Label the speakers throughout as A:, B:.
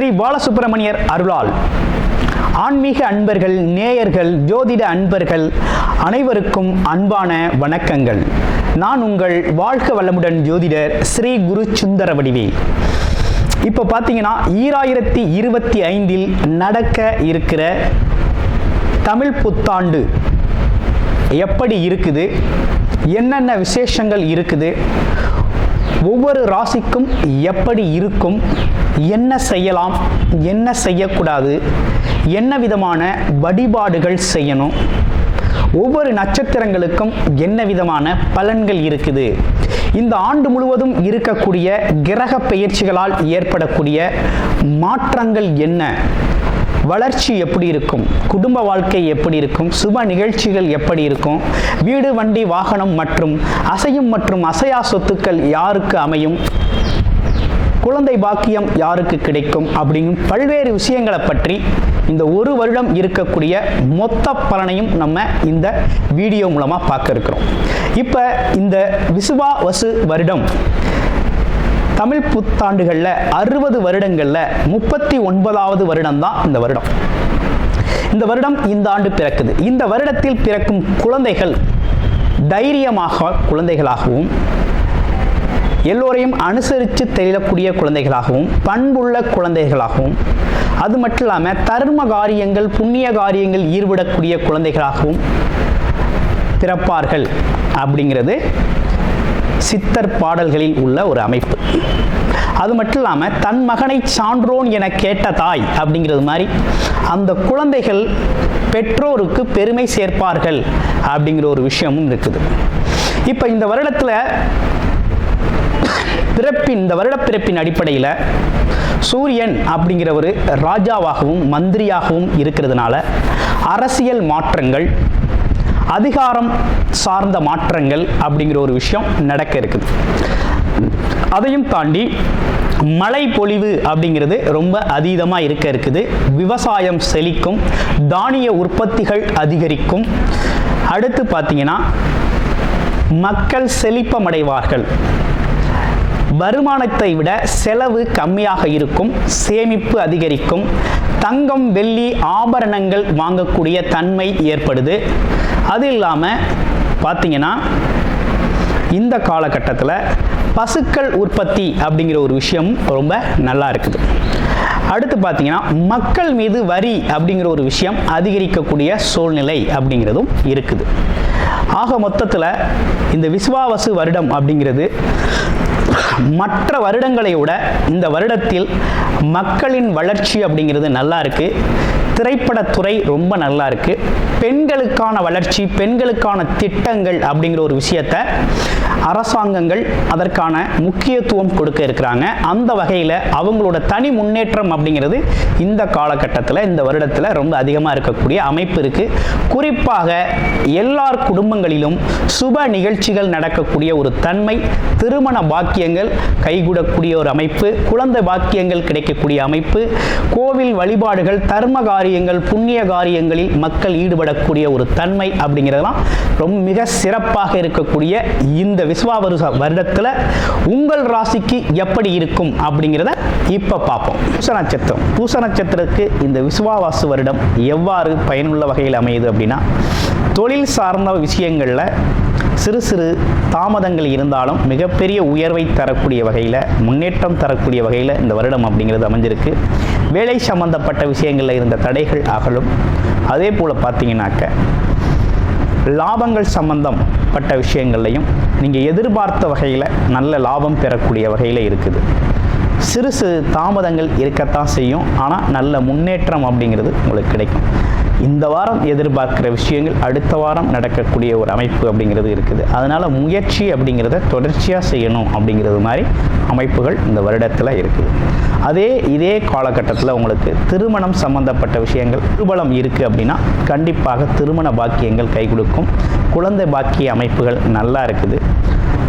A: ஸ்ரீ பாலசுப்பிரமணியர் அருளால் ஆன்மீக அன்பர்கள், நேயர்கள், ஜோதிட அன்பர்கள் அனைவருக்கும் அன்பான வணக்கங்கள். நான் உங்கள் வாழ்க வளமுடன் ஜோதிடர் ஸ்ரீ குரு சுந்தர வடிவேல். இப்போ பார்த்தீங்கன்னா 2025 நடக்க இருக்கிற தமிழ் புத்தாண்டு எப்படி இருக்குது, என்னென்ன விசேஷங்கள் இருக்குது, ஒவ்வொரு ராசிக்கும் எப்படி இருக்கும், என்ன செய்யலாம், என்ன செய்யக்கூடாது, என்ன விதமான வழிபாடுகள் செய்யணும், ஒவ்வொரு நட்சத்திரங்களுக்கும் என்ன விதமான பலன்கள் இருக்குது, இந்த ஆண்டு முழுவதும் இருக்கக்கூடிய கிரக பெயர்ச்சிகளால் ஏற்படக்கூடிய மாற்றங்கள் என்ன, வளர்ச்சி எப்படி இருக்கும், குடும்ப வாழ்க்கை எப்படி இருக்கும், சுப நிகழ்ச்சிகள் எப்படி இருக்கும், வீடு, வண்டி, வாகனம் மற்றும் அசையும் மற்றும் அசையா சொத்துக்கள் யாருக்கு அமையும், குழந்தை பாக்கியம் யாருக்கு கிடைக்கும் அப்படிங்கும் பல்வேறு விஷயங்களை பற்றி இந்த ஒரு வருடம் இருக்கக்கூடிய மொத்த பலனையும் நம்ம இந்த வீடியோ மூலமாக பார்க்க இருக்கிறோம். இப்போ இந்த விசுவாவசு வருடம் தமிழ் புத்தாண்டுகளில் 60 வருடங்களில் 39வது வருடம் தான் இந்த வருடம். இந்த வருடம் இந்த ஆண்டு பிறக்குது. இந்த வருடத்தில் பிறக்கும் குழந்தைகள் தைரியமாக குழந்தைகளாகவும், எல்லோரையும் அனுசரித்து தெரியக்கூடிய குழந்தைகளாகவும், பண்புள்ள குழந்தைகளாகவும், அது மட்டும் இல்லாமல் தர்ம காரியங்கள், புண்ணிய காரியங்கள் ஈடுபடக்கூடிய குழந்தைகளாகவும் பிறப்பார்கள் அப்படிங்கிறது சித்தர் பாடல்களில் உள்ள ஒரு அமைப்பு. அது மட்டும் இல்லாமல் தன் மகனை சான்றோன் என கேட்ட தாய் அப்படிங்கிறது மாதிரி அந்த குழந்தைகள் பெற்றோருக்கு பெருமை சேர்ப்பார்கள் அப்படிங்கிற ஒரு விஷயமும் இருக்குது. இப்போ இந்த வருடத்தில் இந்த வருட பிறப்பின் அடிப்படையில் சூரியன் அப்படிங்கிற ஒரு ராஜாவாகவும் மந்திரியாகவும் இருக்கிறதுனால அரசியல் மாற்றங்கள், அதிகாரம் சார்ந்த மாற்றங்கள் அப்படிங்கிற ஒரு விஷயம் நடக்க இருக்குது. அதையும் தாண்டி மழை பொழிவு அப்படிங்கிறது ரொம்ப அதீதமாக இருக்குது. விவசாயம் செழிக்கும், தானிய உற்பத்திகள் அதிகரிக்கும். அடுத்து பார்த்தீங்கன்னா மக்கள் செழிப்பமடைவார்கள். வருமானத்தை விட செலவு கம்மியாக இருக்கும், சேமிப்பு அதிகரிக்கும், தங்கம், வெள்ளி, ஆபரணங்கள் வாங்கக்கூடிய தன்மை ஏற்படுது. அது இல்லாமல் பார்த்தீங்கன்னா இந்த காலகட்டத்தில் பசுக்கள் உற்பத்தி அப்படிங்கிற ஒரு விஷயம் ரொம்ப நல்லா இருக்குது. அடுத்து பார்த்தீங்கன்னா மக்கள் மீது வரி அப்படிங்கிற ஒரு விஷயம் அதிகரிக்கக்கூடிய சூழ்நிலை அப்படிங்கிறதும் இருக்குது. ஆக மொத்தத்தில் இந்த விசுவாவசு வருடம் அப்படிங்கிறது மற்ற வருடங்களை விட இந்த வருடத்தில் மக்களின் வளர்ச்சி அப்படிங்கிறது நல்லா இருக்கு. திரைப்படத்துறை ரொம்ப நல்லா இருக்கு. பெண்களுக்கான வளர்ச்சி, பெண்களுக்கான திட்டங்கள் அப்படிங்கிற ஒரு விஷயத்தை அரசாங்கங்கள் அதற்கான முக்கியத்துவம் கொடுக்க இருக்கிறாங்க. அந்த வகையில் அவங்களோட தனி முன்னேற்றம் அப்படிங்கிறது இந்த காலகட்டத்தில், இந்த வருடத்தில் ரொம்ப அதிகமாக இருக்கக்கூடிய அமைப்பு இருக்கு. குறிப்பாக எல்லார் குடும்பங்களிலும் சுப நிகழ்ச்சிகள் நடக்கக்கூடிய ஒரு தன்மை, திருமண பாக்கியங்கள் கைகூடக்கூடிய ஒரு அமைப்பு, குழந்தை பாக்கியங்கள் கிடைக்கக்கூடிய அமைப்பு, கோவில் வழிபாடுகள், தர்ம காரியங்கள், புண்ணிய காரியங்களில் மக்கள் ஈடுபடக்கூடிய ஒரு தன்மை அப்படிங்கிறதெல்லாம் ரொம்ப மிக சிறப்பாக இருக்கக்கூடிய இந்த விசுவாவசு வருடத்தில் உங்கள் ராசிக்கு எப்படி இருக்கும் அப்படிங்கிறத இப்போ பார்ப்போம். பூச நட்சத்திரத்துக்கு இந்த விசுவாவசு வருடம் எவ்வாறு பயனுள்ள வகையில் அமையுது அப்படின்னா, தொழில் சார்ந்த விஷயங்களில் சிறு சிறு தாமதங்கள் இருந்தாலும் மிகப்பெரிய உயர்வை தரக்கூடிய வகையில், முன்னேற்றம் தரக்கூடிய வகையில் இந்த வருடம் அப்படிங்கிறது அமைஞ்சிருக்கு. வேலை சம்பந்தப்பட்ட விஷயங்களில் இருந்த தடைகள் அகலும். அதே போல் பார்த்தீங்கன்னாக்க லாபங்கள் சம்பந்தப்பட்ட விஷயங்கள்லையும் நீங்கள் எதிர்பார்த்த வகையில் நல்ல லாபம் பெறக்கூடிய வகையில் இருக்குது. சிறு சிறு தாமதங்கள் இருக்கத்தான் செய்யும், ஆனால் நல்ல முன்னேற்றம் அப்படிங்கிறது உங்களுக்கு கிடைக்கும். இந்த வாரம் எதிர்பார்க்கிற விஷயங்கள் அடுத்த வாரம் நடக்கக்கூடிய ஒரு அமைப்பு அப்படிங்கிறது இருக்குது. அதனால் முயற்சி அப்படிங்கிறத தொடர்ச்சியாக செய்யணும் அப்படிங்கிறது மாதிரி அமைப்புகள் இந்த வருடத்தில் இருக்குது. இதே காலகட்டத்தில் உங்களுக்கு திருமணம் சம்பந்தப்பட்ட விஷயங்கள் திருபலம் இருக்குது அப்படின்னா கண்டிப்பாக திருமண பாக்கியங்கள் கை கொடுக்கும். குழந்தை பாக்கிய அமைப்புகள் நல்லா இருக்குது.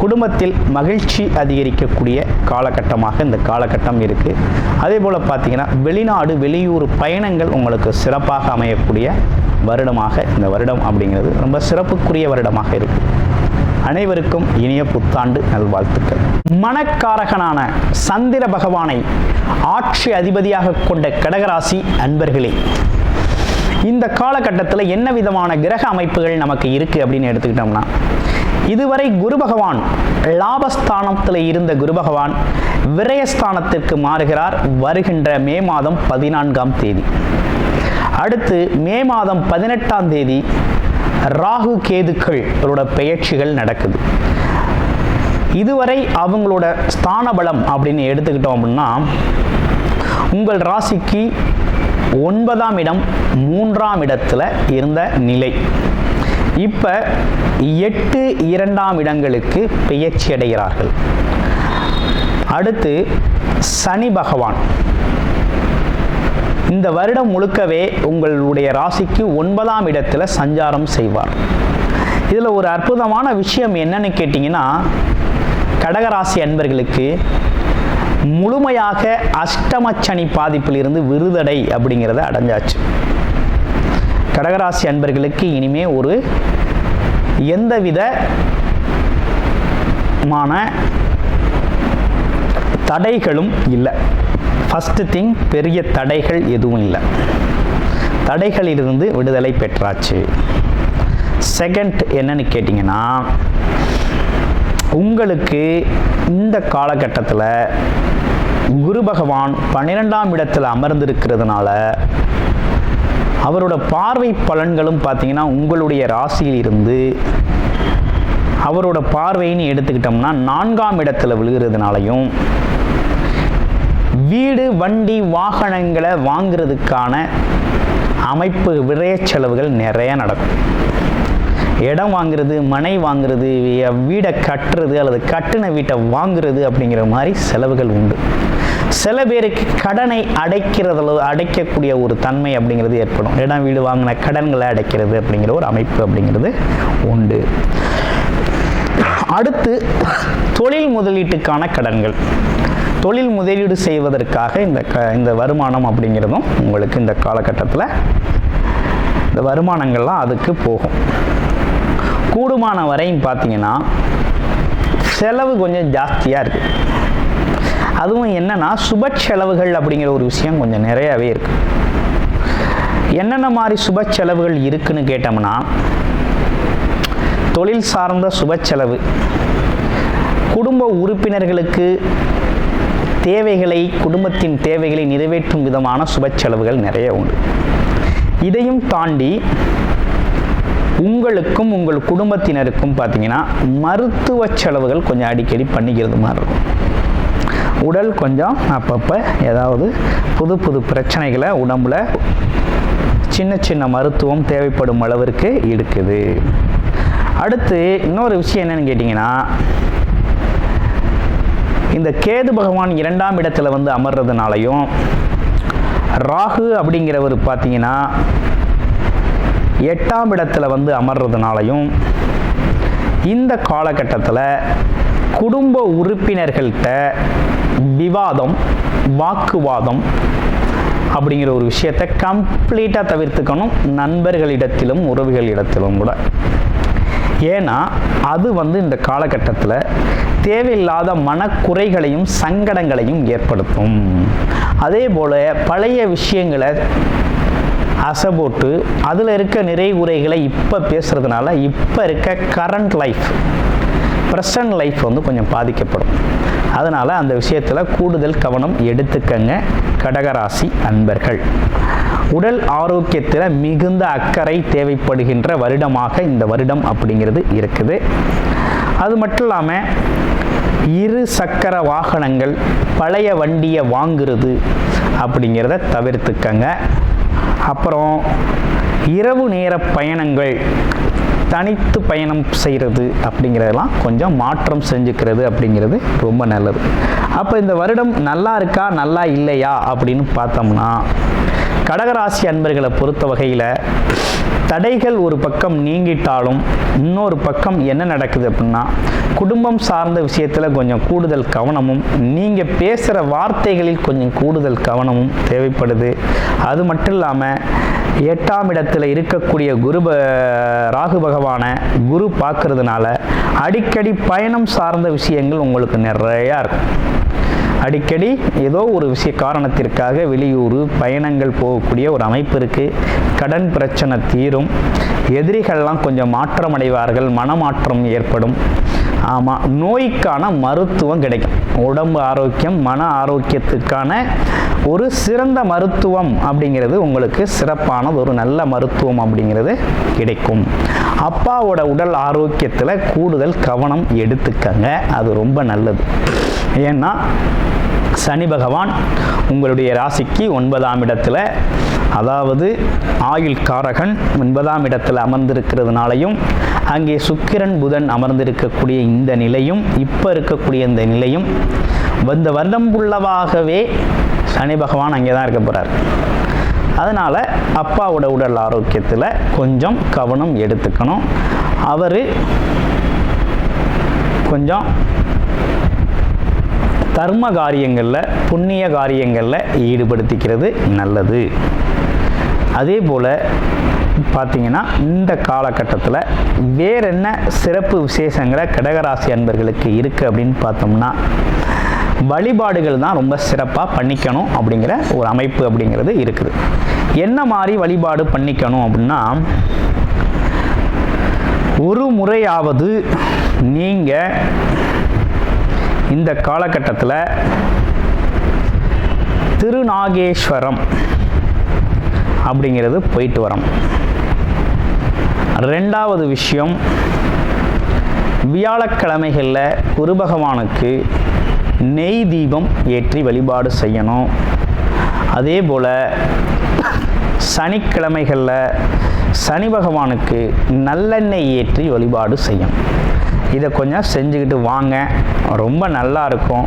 A: குடும்பத்தில் மகிழ்ச்சி அதிகரிக்கக்கூடிய காலகட்டமாக இந்த காலகட்டம் இருக்குது. அதே போல் பார்த்தீங்கன்னா வெளிநாடு, வெளியூர் பயணங்கள் உங்களுக்கு சிறப்பாக அமையக்கூடிய வருடமாக இந்த வருடம் அப்படிங்கிறது ரொம்ப சிறப்புக்குரிய வருடமாக இருக்குது. அனைவருக்கும் இனிய புத்தாண்டு நல்வாழ்த்துக்கள். மனக்காரகனான சந்திர பகவானை ஆட்சி அதிபதியாக கொண்ட கடகராசி அன்பர்களே, இந்த காலகட்டத்தில் என்ன விதமான கிரக அமைப்புகள் நமக்கு இருக்கு அப்படின்னு எடுத்துக்கிட்டோம்னா, இதுவரை குரு பகவான் லாபஸ்தானத்தில் இருந்த குரு பகவான் விரயஸ்தானத்திற்கு மாறுகிறார் வருகின்ற மே மாதம் 14ஆம் தேதி. அடுத்து மே மாதம் 18ஆம் தேதி ராகு கேதுக்களோட பெயர்ச்சிகள் நடக்குது. இதுவரை அவங்களோட ஸ்தான பலம் அப்படின்னு எடுத்துக்கிட்டோம் அப்படின்னா, உங்கள் ராசிக்கு 9ஆம் இடம் 3ஆம் இடத்துல இருந்த நிலை இப்ப 8, 2ஆம் இடங்களுக்கு பெயர்ச்சி அடைகிறார்கள். அடுத்து சனி பகவான் இந்த வருடம் முழுக்கவே உங்களுடைய ராசிக்கு 9ஆம் இடத்துல சஞ்சாரம் செய்வார். இதுல ஒரு அற்புதமான விஷயம் என்னன்னு கேட்டீங்கன்னா, கடகராசி அன்பர்களுக்கு முழுமையாக அஷ்டம சனி பாதிப்பில் இருந்து விடுதலை அப்படிங்கிறத அடைஞ்சாச்சு. கடகராசி அன்பர்களுக்கு இனிமே ஒரு எந்தவிதமான தடைகளும் இல்லை. ஃபர்ஸ்ட் திங், பெரிய தடைகள் எதுவும் இல்லை. தடைகளிலிருந்து விடுதலை பெற்றாச்சு. செகண்ட் என்னன்னு கேட்டிங்கன்னா, உங்களுக்கு இந்த காலகட்டத்தில் குரு பகவான் 12ஆம் இடத்தில் அமர்ந்திருக்கிறதுனால அவரோட பார்வை பலன்களும் பார்த்தீங்கன்னா உங்களுடைய ராசியில் இருந்து அவரோட பார்வைன்னு எடுத்துக்கிட்டோம்னா 4ஆம் இடத்துல விழுகிறதுனாலையும் வீடு வண்டி வாகனங்களை வாங்கிறதுக்கான அமைப்பு விரய செலவுகள் நிறைய நடக்கும். இடம் வாங்குறது, மனை வாங்குறது, வீடை கட்டுறது அல்லது கட்டின வீட்டை வாங்குறது அப்படிங்கிற மாதிரி செலவுகள் உண்டு. சில பேருக்கு கடனை அடைக்கக்கூடிய ஒரு தன்மை அப்படிங்கிறது ஏற்படும். இடம் வீடு வாங்கின கடன்களை அடைக்கிறது அப்படிங்கிற ஒரு அமைப்பு அப்படிங்கிறது உண்டு. அடுத்து தொழில் முதலீட்டுக்கான கடன்கள். தொழில் முதலீடு செய்வதற்காக இந்த வருமானம் அப்படிங்கிறதும் உங்களுக்கு இந்த காலகட்டத்தில் இந்த வருமானங்கள்லாம் அதுக்கு போகும். கூடுமான வரையும் பார்த்தீங்கன்னா செலவு கொஞ்சம் ஜாஸ்தியாக இருக்குது. அதுவும் என்னன்னா சுப செலவுகள் அப்படிங்கிற ஒரு விஷயம் கொஞ்சம் நிறையவே இருக்கு. என்னென்ன மாதிரி சுப செலவுகள் இருக்குன்னு கேட்டோம்னா, தொழில் சார்ந்த சுப செலவு, குடும்ப உறுப்பினர்களுக்கு குடும்பத்தின் தேவைகளை நிறைவேற்றும் விதமான சுப செலவுகள் நிறைய உண்டு. இதையும் தாண்டி உங்களுக்கும் உங்கள் குடும்பத்தினருக்கும் பார்த்தீங்கன்னா மருத்துவ செலவுகள் கொஞ்சம் அடிக்கடி பண்ணிக்கிறது மாதிரி இருக்கும். உடல் கொஞ்சம் அப்பப்போ ஏதாவது புது பிரச்சனைகளை உடம்புல சின்ன சின்ன மருத்துவம் தேவைப்படும் அளவிற்கு இருக்குது. அடுத்து இன்னொரு விஷயம் என்னன்னு கேட்டிங்கன்னா, இந்த கேது பகவான் 2ஆம் இடத்துல வந்து அமர்றதுனாலையும் ராகு அப்படிங்கிறவர் பார்த்தீங்கன்னா 8ஆம் இடத்துல வந்து அமர்றதுனாலையும் இந்த காலகட்டத்தில் குடும்ப உறுப்பினர்கள்ட்ட விவாதம், வாக்குவாதம் அப்படிங்கிற ஒரு விஷயத்தை கம்ப்ளீட்டாக தவிர்த்துக்கணும். நண்பர்களிடத்திலும் உறவுகளிடத்திலும் கூட. ஏன்னா அது வந்து இந்த காலகட்டத்தில் தேவையில்லாத மனக்குறைகளையும் சங்கடங்களையும் ஏற்படுத்தும். அதே போல் பழைய விஷயங்களை அசைபோட்டு அதில் இருக்க நிறைகுறைகளை இப்போ பேசுகிறதுனால இப்போ இருக்க கரண்ட் லைஃப், ப்ரெசன்ட் லைஃப் வந்து கொஞ்சம் பாதிக்கப்படும். அதனால் அந்த விஷயத்தில் கூடுதல் கவனம் எடுத்துக்கங்க கடகராசி அன்பர்கள். உடல் ஆரோக்கியத்தில் மிகுந்த அக்கறை தேவைப்படுகின்ற வருடமாக இந்த வருடம் அப்படிங்கிறது இருக்குது. அது மட்டும் இல்லாமல் 2 சக்கர வாகனங்கள், பழைய வண்டியை வாங்குறது அப்படிங்கிறத தவிர்த்துக்கங்க. அப்புறம் இரவு நேர பயணங்கள், தனித்து பயணம் செய்கிறது அப்படிங்கிறதெல்லாம் கொஞ்சம் மாற்றம் செஞ்சுக்கிறது அப்படிங்கிறது ரொம்ப நல்லது. அப்போ இந்த வருடம் நல்லா இருக்கா நல்லா இல்லையா அப்படின்னு பார்த்தோம்னா, கடகராசி அன்பர்களை பொறுத்த வகையில் தடைகள் ஒரு பக்கம் நீங்கிட்டாலும் இன்னொரு பக்கம் என்ன நடக்குது அப்படின்னா, குடும்பம் சார்ந்த விஷயத்தில் கொஞ்சம் கூடுதல் கவனமும், நீங்கள் பேசுகிற வார்த்தைகளில் கொஞ்சம் கூடுதல் கவனமும் தேவைப்படுது. அது மட்டும் இல்லாமல் 8ஆம் இடத்துல இருக்கக்கூடிய ராகு பகவானை குரு பார்க்கறதுனால அடிக்கடி பயணம் சார்ந்த விஷயங்கள் உங்களுக்கு நிறையா இருக்கும். அடிக்கடி ஏதோ ஒரு காரணத்திற்காக வெளியூர் பயணங்கள் போகக்கூடிய ஒரு அமைப்பு இருக்குது. கடன் பிரச்சனை தீரும். எதிரிகள்லாம் கொஞ்சம் மாற்றமடைவார்கள். மனமாற்றம் ஏற்படும். ஆமாம், நோய்க்கான மருத்துவம் கிடைக்கும். உடம்பு ஆரோக்கியம், மன ஆரோக்கியத்துக்கான ஒரு சிறந்த மருத்துவம் அப்படிங்கிறது உங்களுக்கு சிறப்பானது, ஒரு நல்ல மருத்துவம் அப்படிங்கிறது கிடைக்கும். அப்பாவோட உடல் ஆரோக்கியத்தில் கூடுதல் கவனம் எடுத்துக்கங்க, அது ரொம்ப நல்லது. ஏன்னா சனி பகவான் உங்களுடைய ராசிக்கு 9ஆம் இடத்துல, அதாவது ஆயுள் காரகன் 9ஆம் இடத்துல அமர்ந்திருக்கிறதுனாலையும், அங்கே சுக்கிரன் புதன் அமர்ந்திருக்கக்கூடிய இந்த நிலையும், இப்போ இருக்கக்கூடிய இந்த நிலையும், வந்த வருடம் உள்ளவாகவே சனி பகவான் அங்கே தான் இருக்க போகிறார். அதனால் அப்பாவோட உடல் ஆரோக்கியத்தில் கொஞ்சம் கவனம் எடுத்துக்கணும். அவர் கொஞ்சம் தர்ம காரியங்களில், புண்ணிய காரியங்களில் ஈடுபடுத்திக்கிறது நல்லது. அதே போல் பார்த்தீங்கன்னா இந்த காலகட்டத்தில் வேற என்ன சிறப்பு விசேஷங்களை கடகராசி அன்பர்களுக்கு இருக்குது அப்படின்னு பார்த்தோம்னா, வழிபாடுகள் தான் ரொம்ப சிறப்பாக பண்ணிக்கணும் அப்படிங்கிற ஒரு அமைப்பு அப்படிங்கிறது இருக்குது. என்ன மாதிரி வழிபாடு பண்ணிக்கணும் அப்படின்னா, ஒரு முறையாவது நீங்கள் இந்த காலகட்டத்தில் திருநாகேஸ்வரம் அப்படிங்கிறது போயிட்டு வரோம். 2வது விஷயம், வியாழக்கிழமைகளில் குரு பகவானுக்கு நெய் தீபம் ஏற்றி வழிபாடு செய்யணும். அதே போல் சனிக்கிழமைகளில் சனி பகவானுக்கு நல்லெண்ணெய் ஏற்றி வழிபாடு செய்யணும். இதை கொஞ்சம் செஞ்சுக்கிட்டு வாங்க, ரொம்ப நல்லா இருக்கும்.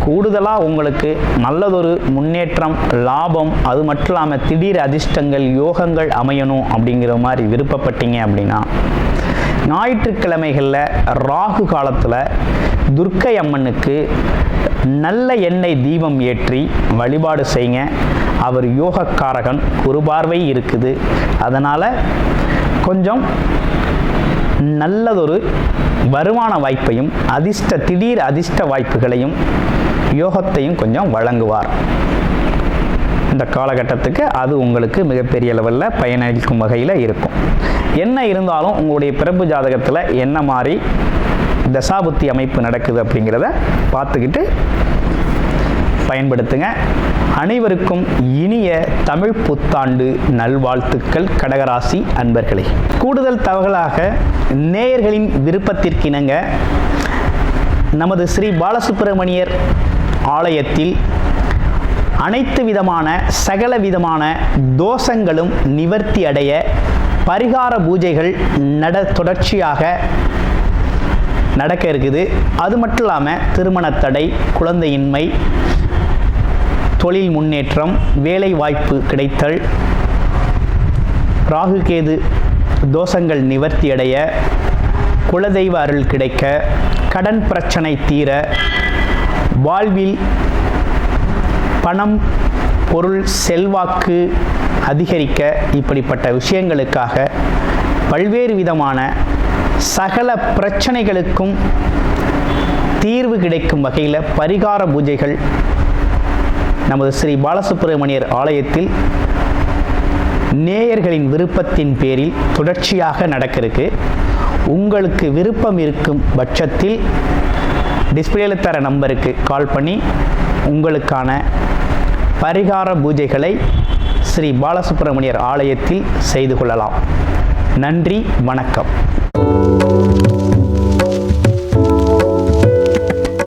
A: கூடுதலாக உங்களுக்கு நல்லதொரு முன்னேற்றம், லாபம், அது மட்டும் இல்லாமல் திடீர் அதிர்ஷ்டங்கள், யோகங்கள் அமையணும் அப்படிங்கிற மாதிரி விருப்பப்பட்டீங்க அப்படின்னா, ஞாயிற்றுக்கிழமைகளில் ராகு காலத்தில் துர்க்கை அம்மனுக்கு நல்ல எண்ணெய் தீபம் ஏற்றி வழிபாடு செய்யுங்க. அவர் யோகக்காரகன், குரு பார்வை இருக்குது. அதனால் கொஞ்சம் நல்லதொரு வருமான வாய்ப்பையும், திடீர் அதிர்ஷ்ட வாய்ப்புகளையும், யோகத்தையும் கொஞ்சம் வழங்குவார். இந்த காலகட்டத்துக்கு அது உங்களுக்கு மிகப்பெரிய லெவலில் பயனளிக்கும் வகையில் இருக்கும். என்ன இருந்தாலும் உங்களுடைய பிறப்பு ஜாதகத்தில் என்ன மாதிரி தசாபுத்தி அமைப்பு நடக்குது அப்படிங்கிறத பார்த்துக்கிட்டு பயன்படுத்துங்க. அனைவருக்கும் இனிய தமிழ் புத்தாண்டு நல்வாழ்த்துக்கள் கடகராசி அன்பர்களே. கூடுதல் தகவலாக நேயர்களின் விருப்பத்திற்கிணங்க நமது ஸ்ரீ பாலசுப்பிரமணியர் ஆலயத்தில் அனைத்து விதமான சகல விதமான தோஷங்களும் நிவர்த்தி அடைய பரிகார பூஜைகள் தொடர்ச்சியாக நடக்க இருக்குது. அது மட்டும் இல்லாமல் திருமண தடை, குழந்தையின்மை, தொழில் முன்னேற்றம், வேலை வாய்ப்பு கிடைத்தல், ராகு கேது தோஷங்கள் நிவர்த்தி அடைய, குலதெய்வ அருள் கிடைக்க, கடன் பிரச்சனை தீர, வாழ்வில் பணம், பொருள், செல்வாக்கு அதிகரிக்க, இப்படிப்பட்ட விஷயங்களுக்காக பல்வேறு விதமான சகல பிரச்சனைகளுக்கும் தீர்வு கிடைக்கும் வகையில் பரிகார பூஜைகள் நமது ஸ்ரீ பாலசுப்பிரமணியர் ஆலயத்தில் நேயர்களின் விருப்பத்தின் பேரில் தொடர்ச்சியாக நடக்கிறதுக்கு, உங்களுக்கு விருப்பம் இருக்கும் பட்சத்தில் டிஸ்பிளேல தர நம்பருக்கு கால் பண்ணி உங்களுக்கான பரிகார பூஜைகளை ஸ்ரீ பாலசுப்பிரமணியர் ஆலயத்தில் செய்து கொள்ளலாம். நன்றி, வணக்கம்.